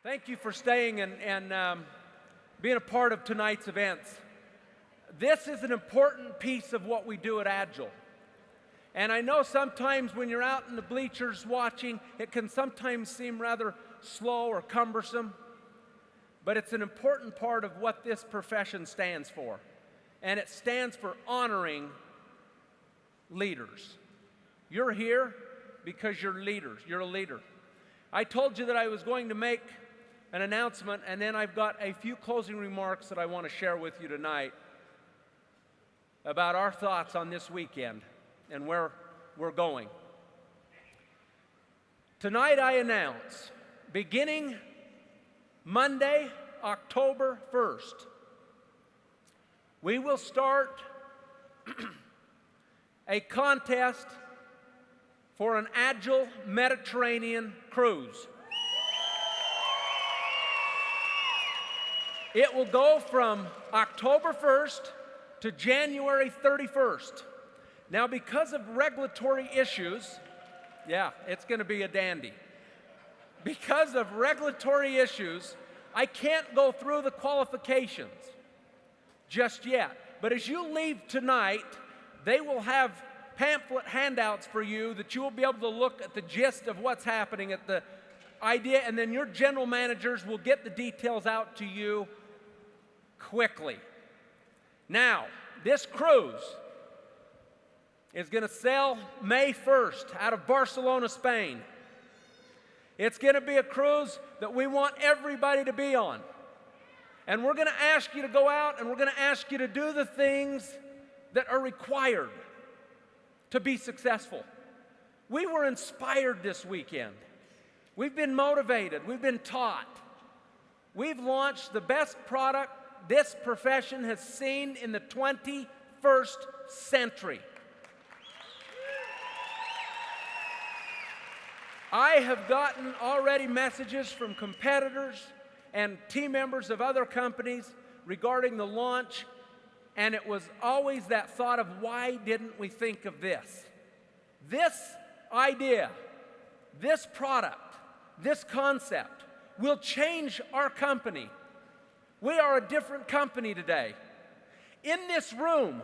Thank you for staying and being a part of tonight's events. This is an important piece of what we do at Agile. And I know sometimes when you're out in the bleachers watching, it can sometimes seem rather slow or cumbersome, but it's an important part of what this profession stands for. And it stands for honoring leaders. You're here because you're leaders. You're a leader. I told you that I was going to make an announcement, and then I've got a few closing remarks that I want to share with you tonight about our thoughts on this weekend and where we're going. Tonight I announce, beginning Monday, October 1st, we will start a contest for an Agile Mediterranean cruise. It will go from October 1st to January 31st. Now, because of regulatory issues, yeah, it's going to be a dandy. Because of regulatory issues, I can't go through the qualifications just yet. But as you leave tonight, they will have pamphlet handouts for you that you will be able to look at the gist of what's happening at the idea, and then your general managers will get the details out to you quickly. Now, this cruise is going to sail May 1st out of Barcelona, Spain. It's going to be a cruise that we want everybody to be on. And we're going to ask you to go out and we're going to ask you to do the things that are required to be successful. We were inspired this weekend. We've been motivated. We've been taught. We've launched the best product this profession has seen in the 21st century. I have gotten already messages from competitors and team members of other companies regarding the launch, and it was always that thought of why didn't we think of this? This idea, this product, this concept will change our company. We are a different company today. In this room,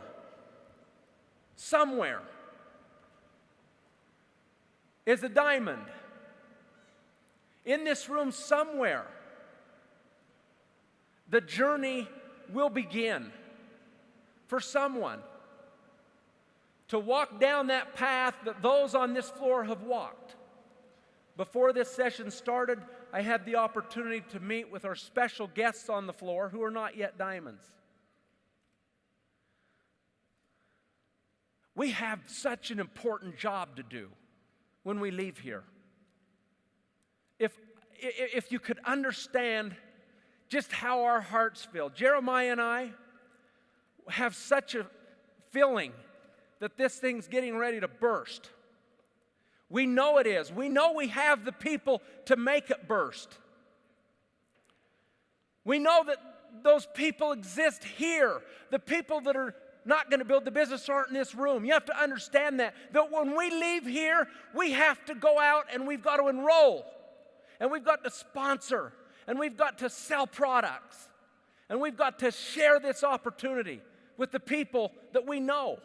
somewhere, is a diamond. In this room, somewhere, the journey will begin for someone to walk down that path that those on this floor have walked. Before this session started, I had the opportunity to meet with our special guests on the floor who are not yet diamonds. We have such an important job to do when we leave here. If you could understand just how our hearts feel. Jeremiah and I have such a feeling that this thing's getting ready to burst. We know it is. We know we have the people to make it burst. We know that those people exist here. The people that are not going to build the business aren't in this room. You have to understand that when we leave here, we have to go out and we've got to enroll. And we've got to sponsor. And we've got to sell products. And we've got to share this opportunity with the people that we know.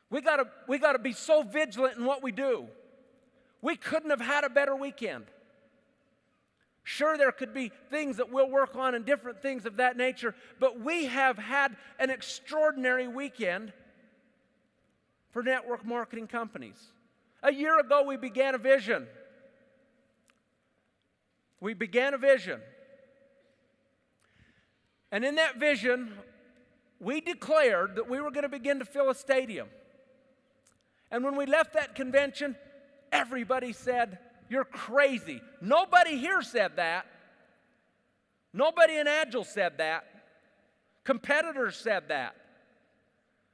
We got to be so vigilant in what we do. We couldn't have had a better weekend. Sure, there could be things that we'll work on and different things of that nature, but we have had an extraordinary weekend for network marketing companies. A year ago, we began a vision. We began a vision. And in that vision, we declared that we were going to begin to fill a stadium. And when we left that convention, everybody said, "You're crazy." Nobody here said that. Nobody in Agile said that. Competitors said that.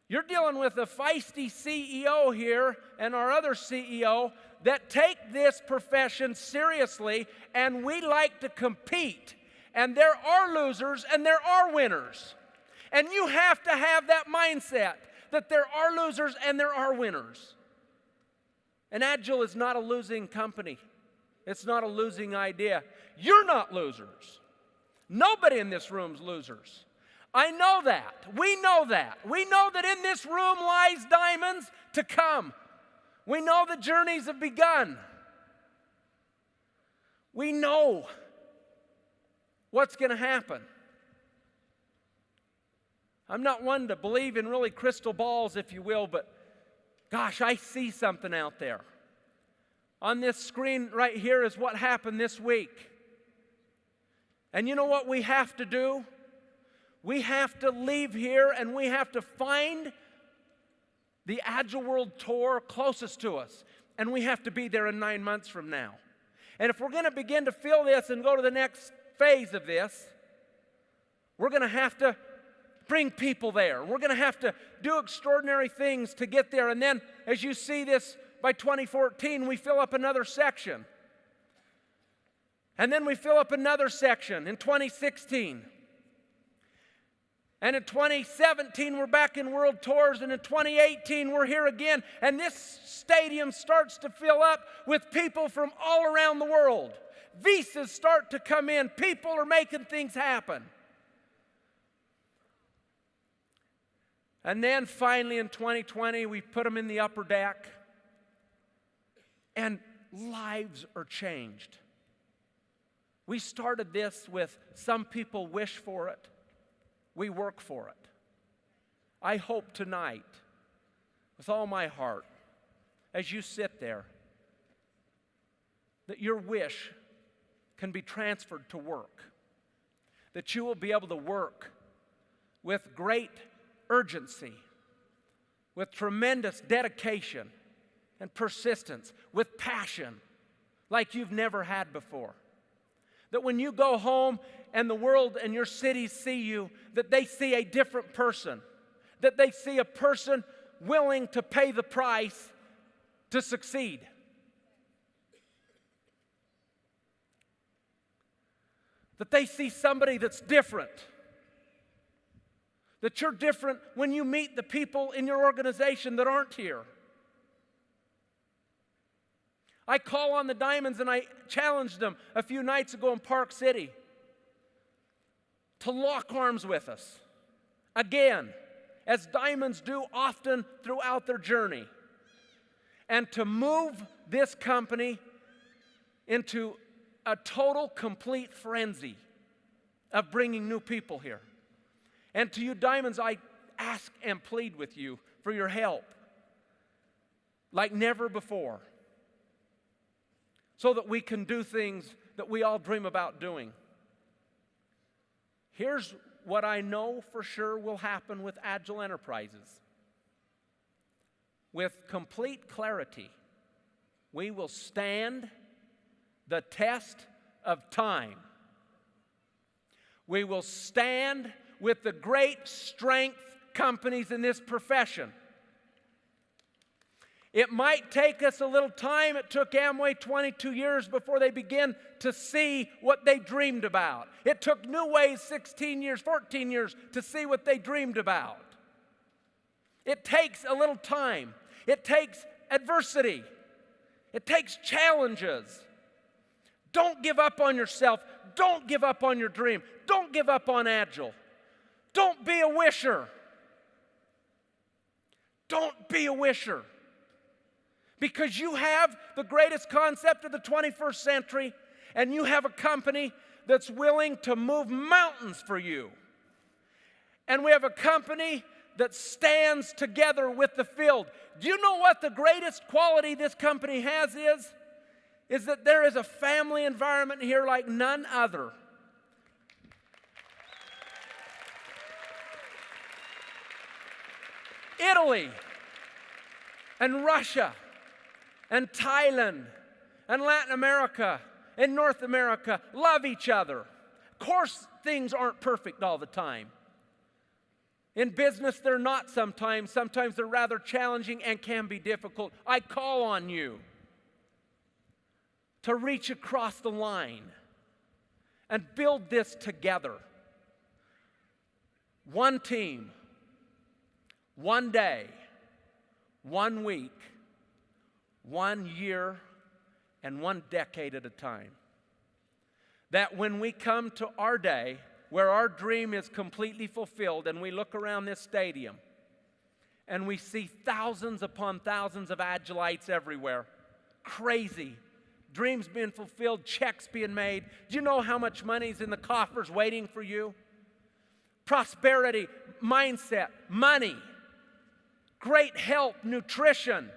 You're dealing with a feisty CEO here and our other CEO that take this profession seriously, and we like to compete. And there are losers and there are winners. And you have to have that mindset that there are losers and there are winners. And Agile is not a losing company. It's not a losing idea. You're not losers. Nobody in this room's losers. I know that. We know that. We know that in this room lies diamonds to come. We know the journeys have begun. We know what's going to happen. I'm not one to believe in really crystal balls, if you will, but gosh, I see something out there. On this screen right here is what happened this week. And you know what we have to do? We have to leave here and we have to find the Agile World Tour closest to us. And we have to be there in 9 months from now. And if we're going to begin to feel this and go to the next phase of this, we're going to have to bring people there. We're going to have to do extraordinary things to get there. And then, as you see this, by 2014, we fill up another section. And then we fill up another section in 2016. And in 2017, we're back in world tours. And in 2018, we're here again. And this stadium starts to fill up with people from all around the world. Visas start to come in. People are making things happen. And then finally in 2020, we put them in the upper deck. And lives are changed. We started this with some people wish for it. We work for it. I hope tonight, with all my heart, as you sit there, that your wish can be transferred to work. That you will be able to work with great urgency, with tremendous dedication and persistence, with passion like you've never had before. That when you go home and the world and your cities see you, that they see a different person. That they see a person willing to pay the price to succeed. That they see somebody that's different. That you're different when you meet the people in your organization that aren't here. I call on the Diamonds and I challenged them a few nights ago in Park City to lock arms with us. Again, as Diamonds do often throughout their journey. And to move this company into a total, complete frenzy of bringing new people here. And to you, Diamonds, I ask and plead with you for your help like never before, so that we can do things that we all dream about doing. Here's what I know for sure will happen with Agile Enterprises. With complete clarity, we will stand the test of time. We will stand with the great strength companies in this profession. It might take us a little time. It took Amway 22 years before they began to see what they dreamed about. It took New Ways 16 years, 14 years to see what they dreamed about. It takes a little time. It takes adversity. It takes challenges. Don't give up on yourself. Don't give up on your dream. Don't give up on Agile. Don't be a wisher. Don't be a wisher. Because you have the greatest concept of the 21st century, and you have a company that's willing to move mountains for you. And we have a company that stands together with the field. Do you know what the greatest quality this company has is? Is that there is a family environment here like none other. Italy and Russia and Thailand and Latin America and North America love each other. Of course, things aren't perfect all the time. In business, they're not sometimes. Sometimes they're rather challenging and can be difficult. I call on you to reach across the line and build this together. One team, one day, 1 week, 1 year, and one decade at a time. That when we come to our day, where our dream is completely fulfilled, and we look around this stadium, and we see thousands upon thousands of Adulites everywhere, crazy, dreams being fulfilled, checks being made. Do you know how much money's in the coffers waiting for you? Prosperity, mindset, money, great health, nutrition,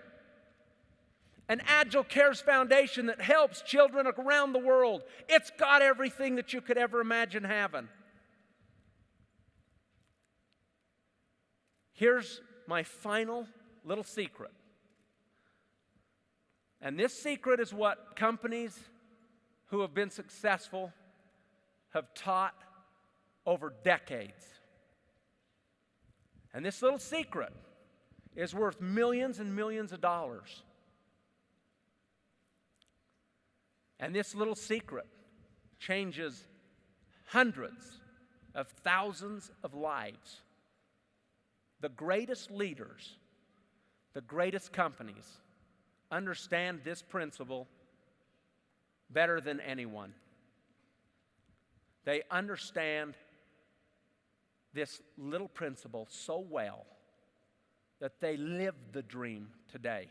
an Agile Cares Foundation that helps children around the world. It's got everything that you could ever imagine having. Here's my final little secret. And this secret is what companies who have been successful have taught over decades. And this little secret is worth millions and millions of dollars. And this little secret changes hundreds of thousands of lives. The greatest leaders, the greatest companies understand this principle better than anyone. They understand this little principle so well that they live the dream today.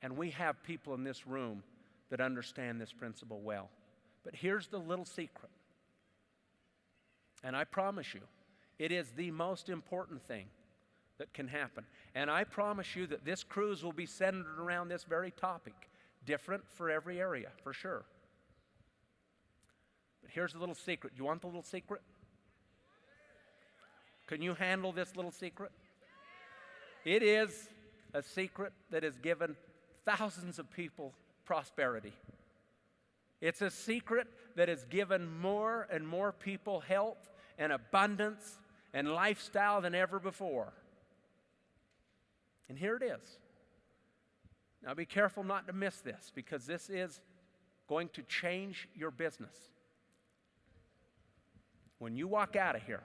And we have people in this room that understand this principle well. But here's the little secret. And I promise you, it is the most important thing that can happen. And I promise you that this cruise will be centered around this very topic. Different for every area, for sure. But here's the little secret. You want the little secret? Can you handle this little secret? It is a secret that has given thousands of people prosperity. It's a secret that has given more and more people health and abundance and lifestyle than ever before. And here it is. Now be careful not to miss this, because this is going to change your business. When you walk out of here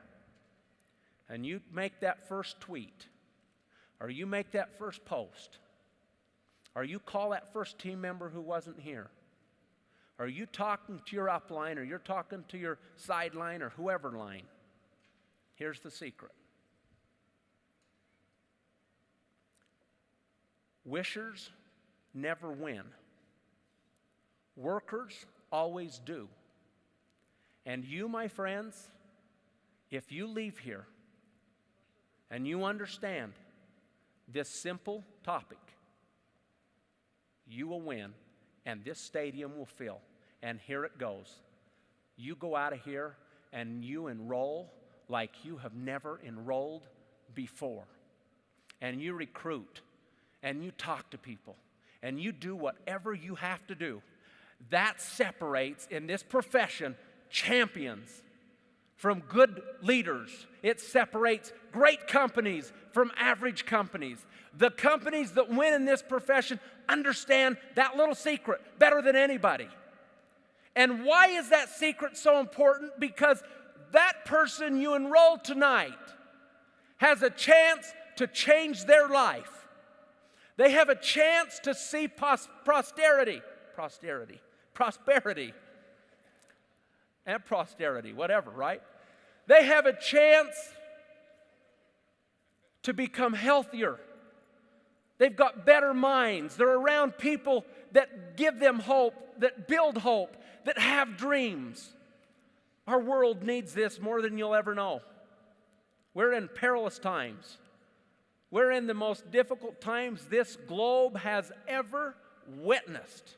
and you make that first tweet, or you make that first post, or you call that first team member who wasn't here, or you talking to your upline, or you're talking to your sideline, or whoever line, here's the secret. Wishers never win. Workers always do. And you, my friends, if you leave here and you understand this simple topic, you will win, and this stadium will fill. And here it goes. You go out of here and you enroll like you have never enrolled before. And you recruit, and you talk to people, and you do whatever you have to do. That separates, in this profession, champions from good leaders. It separates great companies from average companies. The companies that win in this profession understand that little secret better than anybody. And why is that secret so important? Because that person you enrolled tonight has a chance to change their life. They have a chance to see prosperity, and posterity, whatever, right? They have a chance to become healthier. They've got better minds. They're around people that give them hope, that build hope, that have dreams. Our world needs this more than you'll ever know. We're in perilous times. We're in the most difficult times this globe has ever witnessed.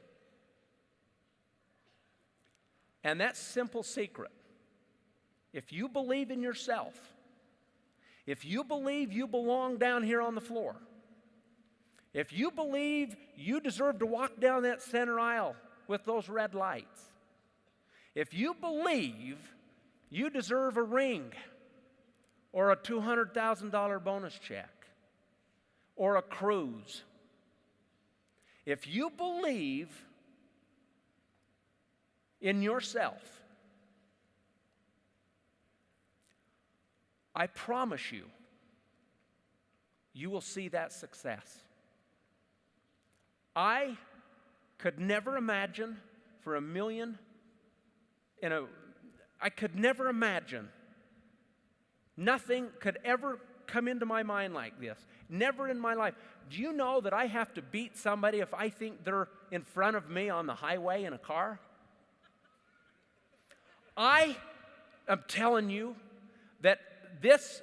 And that simple secret, if you believe in yourself, if you believe you belong down here on the floor, if you believe you deserve to walk down that center aisle with those red lights, if you believe you deserve a ring or a $200,000 bonus check or a cruise, if you believe in yourself, I promise you, you will see that success. I could never imagine for a million, I could never imagine. Nothing could ever come into my mind like this. Never in my life. Do you know that I have to beat somebody if I think they're in front of me on the highway in a car? I am telling you that this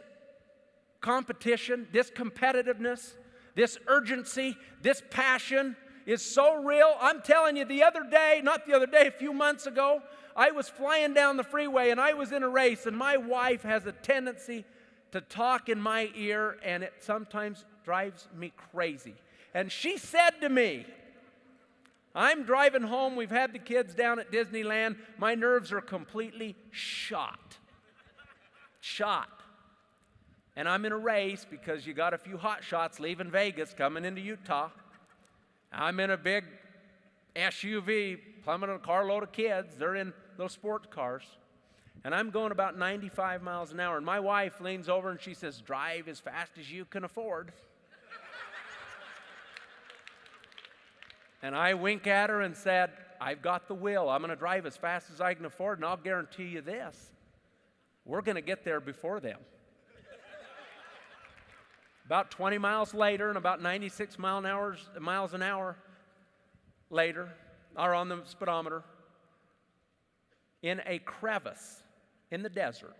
competition, this competitiveness, this urgency, this passion is so real. I'm telling you, a few months ago, I was flying down the freeway and I was in a race, and my wife has a tendency to talk in my ear, and it sometimes drives me crazy. And she said to me, I'm driving home, we've had the kids down at Disneyland, my nerves are completely shot. And I'm in a race because you got a few hot shots leaving Vegas, coming into Utah. I'm in a big SUV, plummeting a carload of kids. They're in those sports cars. And I'm going about 95 miles an hour. And my wife leans over and she says, drive as fast as you can afford. And I wink at her and said, I've got the will. I'm going to drive as fast as I can afford, and I'll guarantee you this. We're going to get there before them. About 20 miles later and about 96 miles an hour later, or on the speedometer, in a crevice in the desert,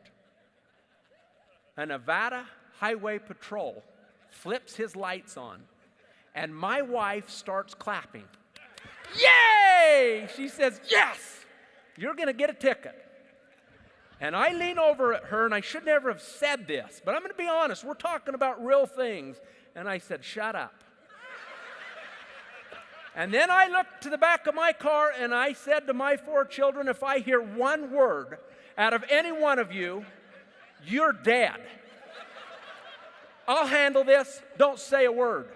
a Nevada Highway Patrol flips his lights on, and my wife starts clapping. Yay! She says, yes, you're going to get a ticket. And I lean over at her, and I should never have said this, but I'm going to be honest. We're talking about real things. And I said, shut up. And then I looked to the back of my car, and I said to my 4 children, if I hear one word out of any one of you, you're dead. I'll handle this. Don't say a word.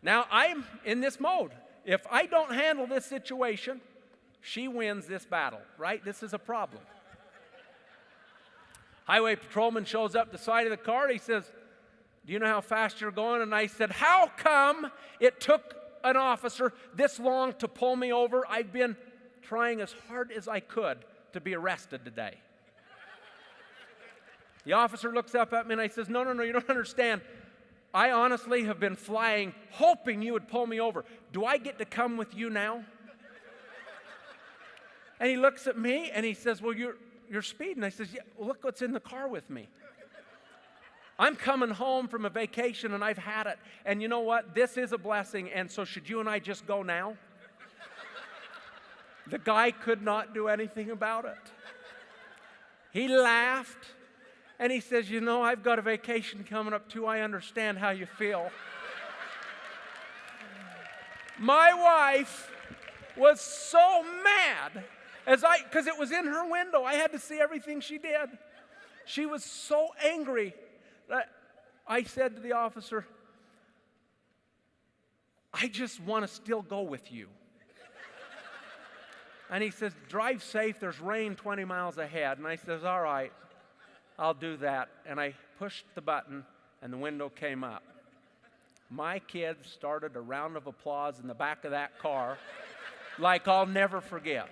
Now, I'm in this mode. If I don't handle this situation, she wins this battle, right? This is a problem. Highway patrolman shows up the side of the car, and he says, do you know how fast you're going? And I said, how come it took an officer this long to pull me over? I've been trying as hard as I could to be arrested today. The officer looks up at me and I says, no, you don't understand. I honestly have been flying, hoping you would pull me over. Do I get to come with you now? And he looks at me and he says, well, you're speeding. I says, yeah, well, look what's in the car with me. I'm coming home from a vacation and I've had it. And you know what? This is a blessing. And so should you and I just go now? The guy could not do anything about it. He laughed and he says, you know, I've got a vacation coming up too. I understand how you feel. My wife was so mad because it was in her window. I had to see everything she did. She was so angry that I said to the officer, I just want to still go with you. And he says, drive safe, there's rain 20 miles ahead. And I says, all right, I'll do that. And I pushed the button and the window came up. My kids started a round of applause in the back of that car like I'll never forget.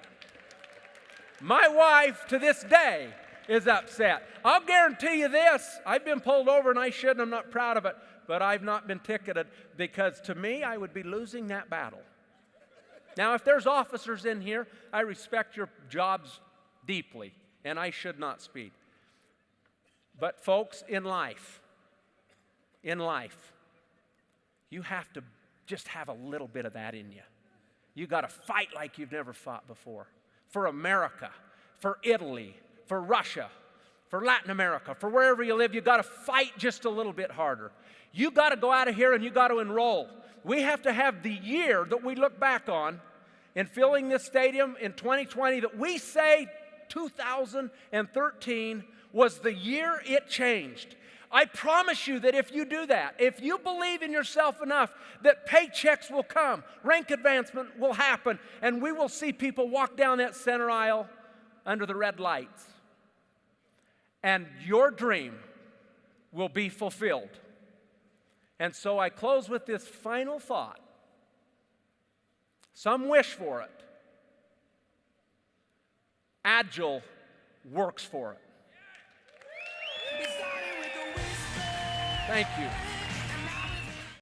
My wife, to this day, is upset. I'll guarantee you this, I've been pulled over and I shouldn't, I'm not proud of it, but I've not been ticketed because to me, I would be losing that battle. Now, if there's officers in here, I respect your jobs deeply, and I should not speed. But folks, in life, you have to just have a little bit of that in you. You got to fight like you've never fought before. For America, for Italy, for Russia, for Latin America, for wherever you live, you got to fight just a little bit harder. You got to go out of here and you got to enroll. We have to have the year that we look back on in filling this stadium in 2020 that we say 2013 was the year it changed. I promise you that if you do that, if you believe in yourself enough, that paychecks will come, rank advancement will happen, and we will see people walk down that center aisle under the red lights. And your dream will be fulfilled. And so I close with this final thought. Some wish for it. Agile works for it. Thank you.